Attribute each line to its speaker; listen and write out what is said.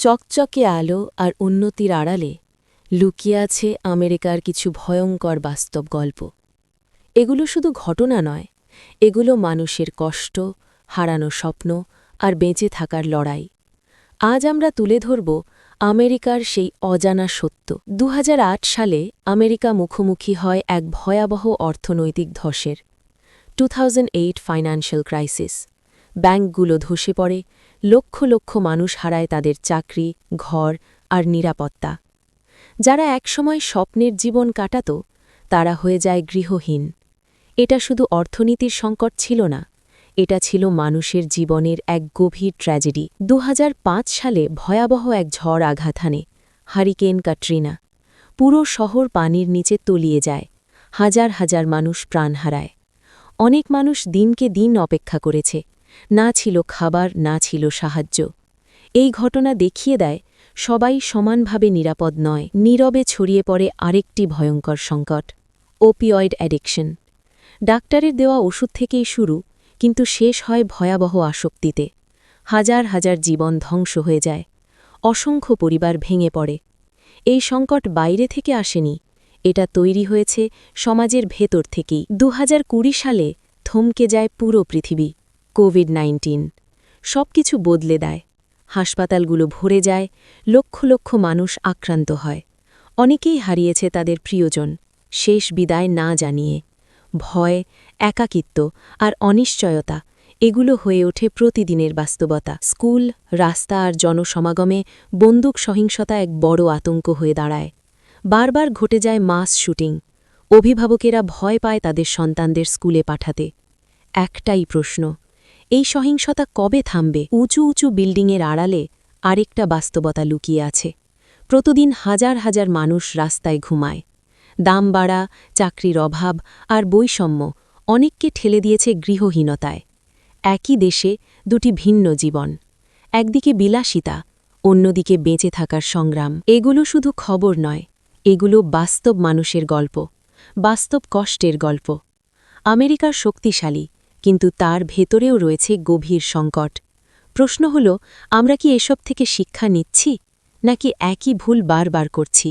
Speaker 1: চকচকে আলো আর উন্নতির আড়ালে লুকিয়ে আছে আমেরিকার কিছু ভয়ঙ্কর বাস্তব গল্প। এগুলো শুধু ঘটনা নয়, এগুলো মানুষের কষ্ট, হারানো স্বপ্ন আর বেঁচে থাকার লড়াই। আজ আমরা তুলে ধরব আমেরিকার সেই অজানা সত্য। ২০০৮ সালে আমেরিকা মুখোমুখি হয় এক ভয়াবহ অর্থনৈতিক ধসের 2008 ফাইন্যান্সিয়াল ক্রাইসিস। ব্যাংকগুলো ধসে পড়ে, লক্ষ লক্ষ মানুষ হারায় তাদের চাকরি, ঘর আর নিরাপত্তা। যারা একসময় স্বপ্নের জীবন কাটাত, তারা হয়ে যায় গৃহহীন। এটা শুধু অর্থনীতির সংকট ছিল না, এটা ছিল মানুষের জীবনের এক গভীর ট্র্যাজেডি। ২০০৫ সালে ভয়াবহ এক ঝড় আঘাত হানে, হারিকেন কাটরিনা। পুরো শহর পানির নিচে তলিয়ে যায়, হাজার হাজার মানুষ প্রাণ হারায়। অনেক মানুষ দিনকে দিন অপেক্ষা করেছে, না ছিল খাবার, না ছিল সাহায্য। এই ঘটনা দেখিয়ে দেয় সবাই সমানভাবে নিরাপদ নয়। নীরবে ছড়িয়ে পড়ে আরেকটি ভয়ঙ্কর সংকট, ওপিয়েড অ্যাডিকশন। ডাক্তারের দেওয়া ওষুধ থেকেই শুরু, কিন্তু শেষ হয় ভয়াবহ আসক্তিতে। হাজার হাজার জীবন ধ্বংস হয়ে যায়, অসংখ্য পরিবার ভেঙে পড়ে। এই সংকট বাইরে থেকে আসেনি, এটা তৈরি হয়েছে সমাজের ভেতর থেকেই। ২০২০ সালে থমকে যায় পুরো পৃথিবী। কোভিড-19 সবকিছু বদলে দেয়। হাসপাতালগুলো ভরে যায়, লক্ষ লক্ষ মানুষ আক্রান্ত হয়। অনেকেই হারিয়েছে তাদের প্রিয়জন, শেষ বিদায় না জানিয়ে। ভয়, একাকিত্ব আর অনিশ্চয়তা, এগুলো হয়ে ওঠে প্রতিদিনের বাস্তবতা। স্কুল, রাস্তা আর জনসমাগমে বন্দুক সহিংসতা এক বড় আতঙ্ক হয়ে দাঁড়ায়। বারবার ঘটে যায় মাস শুটিং। অভিভাবকেরা ভয় পায় তাদের সন্তানদের স্কুলে পাঠাতে। একটাই প্রশ্ন, এই সহিংসতা কবে থামবে? উঁচু উঁচু বিল্ডিংয়ের আড়ালে আরেকটা বাস্তবতা লুকিয়ে আছে। প্রতিদিন হাজার হাজার মানুষ রাস্তায় ঘুমায়। দাম বাড়া, চাকরির অভাব আর বৈষম্য অনেককে ঠেলে দিয়েছে গৃহহীনতায়। একই দেশে দুটি ভিন্ন জীবন, একদিকে বিলাসিতা, অন্যদিকে বেঁচে থাকার সংগ্রাম। এগুলো শুধু খবর নয়, এগুলো বাস্তব মানুষের গল্প, বাস্তব কষ্টের গল্প। আমেরিকা শক্তিশালী, কিন্তু তার ভেতরেও রয়েছে গভীর সংকট। প্রশ্ন হল, আমরা কি এসব থেকে শিক্ষা নিচ্ছি, নাকি একই ভুল বারবার করছি?